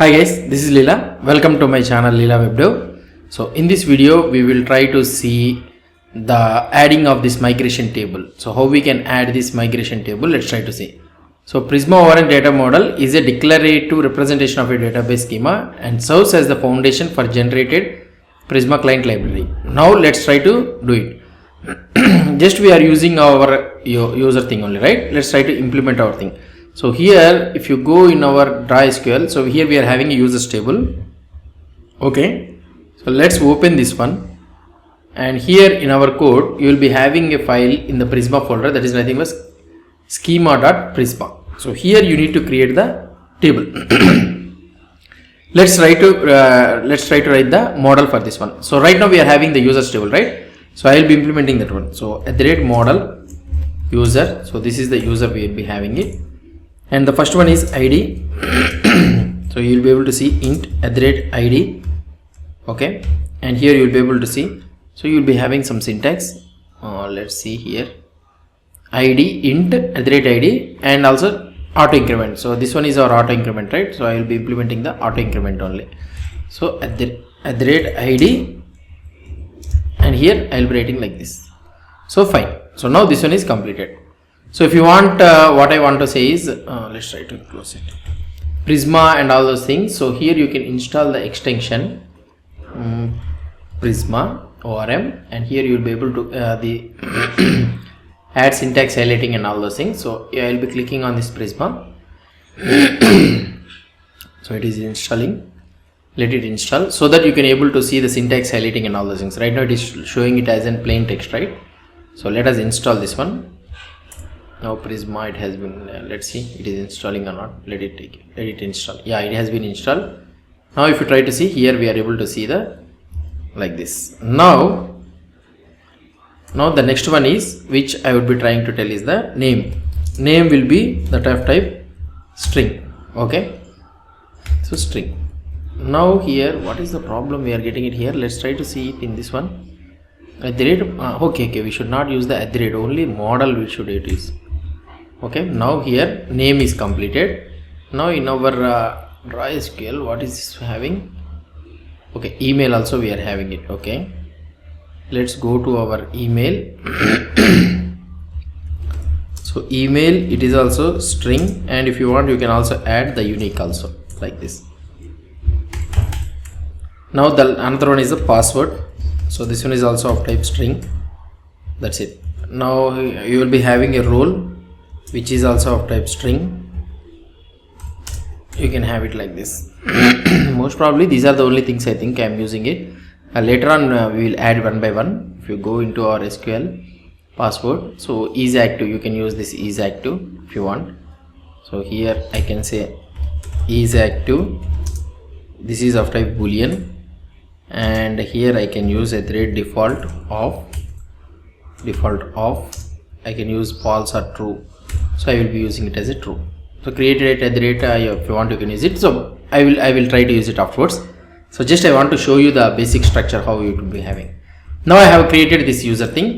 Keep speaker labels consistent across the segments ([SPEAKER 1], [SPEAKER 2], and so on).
[SPEAKER 1] Hi guys, this is Leela. Welcome to my channel leelawebdev. So in this video we will try to see the adding of this migration table. So how we can add this migration table, let's try to see. So Prisma ORM data model is a declarative representation of a database schema and serves as the foundation for generated Prisma client library. Now let's try to do it. Just we are using our user thing only, right? Let's try to implement our thing. So here if you go in our dry SQL, so here we are having a users table. Okay, so let's open this one, and here in our code you will be having a file in the Prisma folder that is nothing but schema.prisma. So here you need to create the table. let's try to write the model for this one. So right now we are having the users table, right? So I will be implementing that one. So @model user, so this is the user we will be having it, and the first one is ID. So you will be able to see int @ID. Okay, and here you will be able to see, so you will be having some syntax. Let's see here, ID int @ID and also auto increment. So this one is our auto increment, right? So I will be implementing the auto increment only. So @ID, and here I will be writing like this. So fine. So now this one is completed. So if you want, what I want to say is, let's try to close it, Prisma and all those things. So here you can install the extension Prisma ORM, and here you will be able to add syntax highlighting and all those things. So I will be clicking on this Prisma. So it is installing. Let it install so that you can able to see the syntax highlighting and all those things. Right now it is showing it as in plain text, right? So let us install this one. Now Prisma, it has been, let's see it is installing or not. Let it install. Yeah, it has been installed. Now if you try to see here, we are able to see the like this. Now the next one is, which I would be trying to tell, is the name will be the type string. Okay, so string. Now here what is the problem we are getting it here? Let's try to see it in this one. Okay, we should not use the @ only model we should use. Okay, now here name is completed. Now in our dry SQL, what is this having? Okay, email also we are having it. Okay, let's go to our email. So email, it is also string, and if you want you can also add the unique also like this. Now the another one is the password. So this one is also of type string. That's it. Now you will be having a role which is also of type string. You can have it like this. Most probably these are the only things I think I am using it. Later on we will add one by one. If you go into our SQL password, so is active, you can use this is active if you want. So here I can say is active. This is of type boolean, and here I can use a default of I can use false or true. So I will be using it as a true. So created at if you want you can use it. So I will try to use it afterwards. So just I want to show you the basic structure how you will be having. Now I have created this user thing.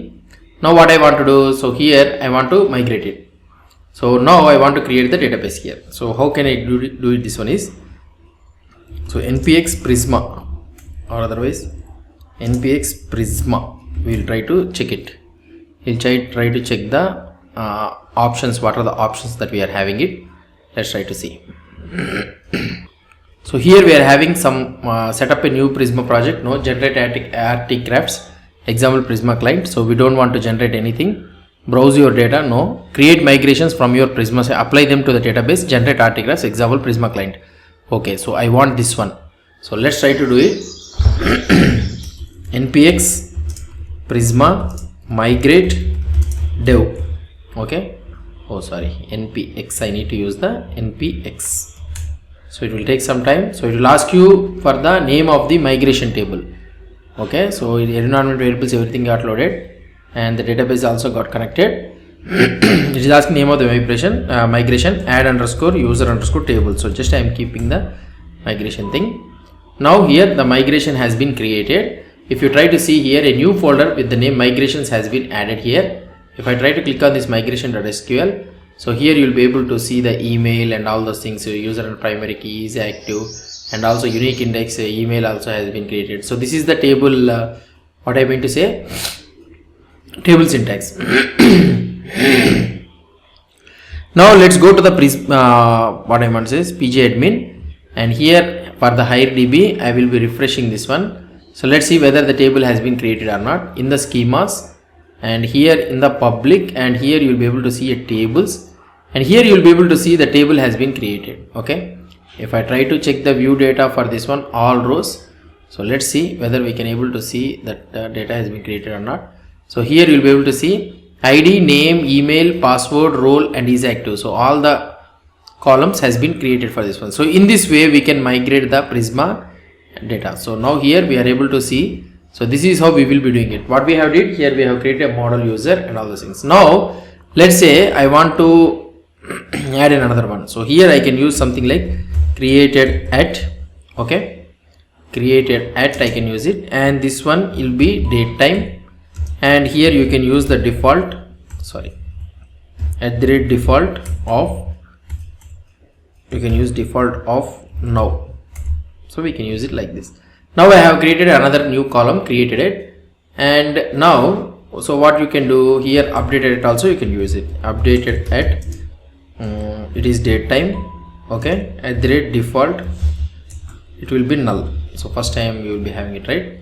[SPEAKER 1] Now what I want to do, so here I want to migrate it. So now I want to create the database here. So how can I do it? This one is, so npx prisma, or otherwise npx prisma, we will try to check it. We'll try to check the options. What are the options that we are having it? Let's try to see. So here we are having some set up a new Prisma project. No, generate artifacts, example Prisma client. So we don't want to generate anything. Browse your data. No, create migrations from your Prisma, apply them to the database, generate artifacts, example Prisma client. Okay, so I want this one. So let's try to do it. npx prisma migrate dev. Okay, oh sorry, npx, I need to use the npx. So it will take some time. So it will ask you for the name of the migration table. Okay, so environment variables, everything got loaded, and the database also got connected. It is asking name of the migration add underscore user underscore table. So just I am keeping the migration thing. Now here the migration has been created. If you try to see here, a new folder with the name migrations has been added here. If I try to click on this migration.sql, So here you will be able to see the email and all those things. So user and primary key is active, and also unique index email also has been created. So this is the table, what I mean to say, table syntax. Now let's go to the what I want to say is pgadmin, and here for the hire DB I will be refreshing this one. So let's see whether the table has been created or not in the schemas, and here in the public, and here you will be able to see a tables, and here you will be able to see the table has been created. Okay, if I try to check the view data for this one, all rows, so let's see whether we can able to see that data has been created or not. So here you will be able to see ID, name, email, password, role, and is active. So all the columns has been created for this one. So in this way we can migrate the Prisma data. So now here we are able to see. So this is how we will be doing it. What we have did here, we have created a model user and all those things. Now let's say I want to add in another one. So here I can use something like created at. Okay, created at I can use it, and this one will be date time. And here you can use the default, default of, you can use default of now. So we can use it like this. Now I have created another new column, created it, and now, so what you can do here, updated it also you can use it, updated at, it is date time. Okay, at the rate default, it will be null. So first time you will be having it, right?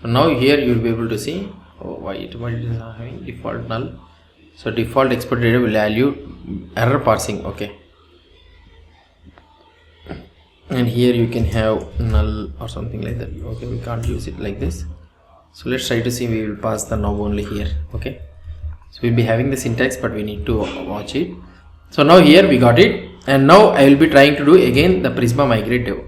[SPEAKER 1] So now here you will be able to see, why it is not having default null. So default expected value error parsing. Okay, and here you can have null or something like that. Okay, we can't use it like this. So let's try to see, we will pass the now only here. Okay, so we'll be having the syntax, but we need to watch it. So now here we got it, and now I will be trying to do again the Prisma migrate dev.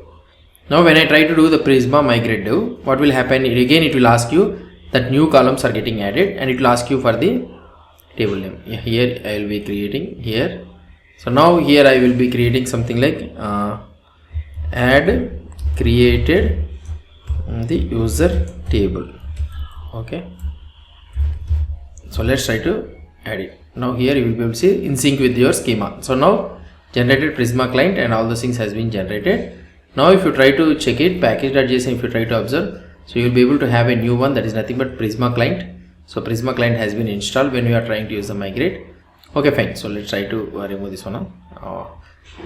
[SPEAKER 1] Now when I try to do the Prisma migrate dev, what will happen? It will ask you that new columns are getting added, and it will ask you for the table name. Here I will be creating here. So now here I will be creating something like add created the user table. Okay, so let's try to add it. Now here you will be able to see in sync with your schema. So now generated Prisma client and all those things has been generated. Now if you try to check it, package.json, if you try to observe, so you will be able to have a new one that is nothing but Prisma client. So Prisma client has been installed when we are trying to use the migrate. Okay, fine. So let's try to remove this one.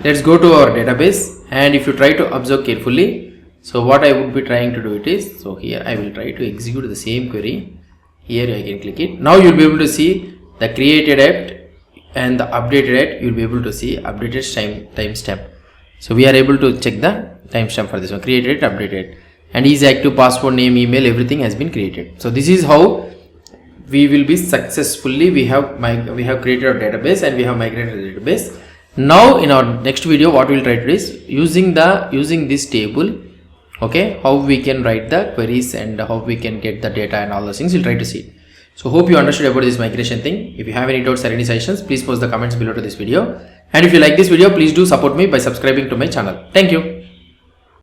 [SPEAKER 1] Let's go to our database, and if you try to observe carefully, so what I would be trying to do it is, so here I will try to execute the same query. Here I can click it. Now you will be able to see the created at and the updated at. You will be able to see updated timestamp. So we are able to check the timestamp for this one, created, updated, and is active, password, name, email, everything has been created. So this is how we will be successfully, we have created our database and we have migrated the database. Now in our next video, what we will try to do is using this table, okay, how we can write the queries and how we can get the data and all those things. We'll try to see. So hope you understood about this migration thing. If you have any doubts or any suggestions, please post the comments below to this video. And if you like this video, please do support me by subscribing to my channel. Thank you.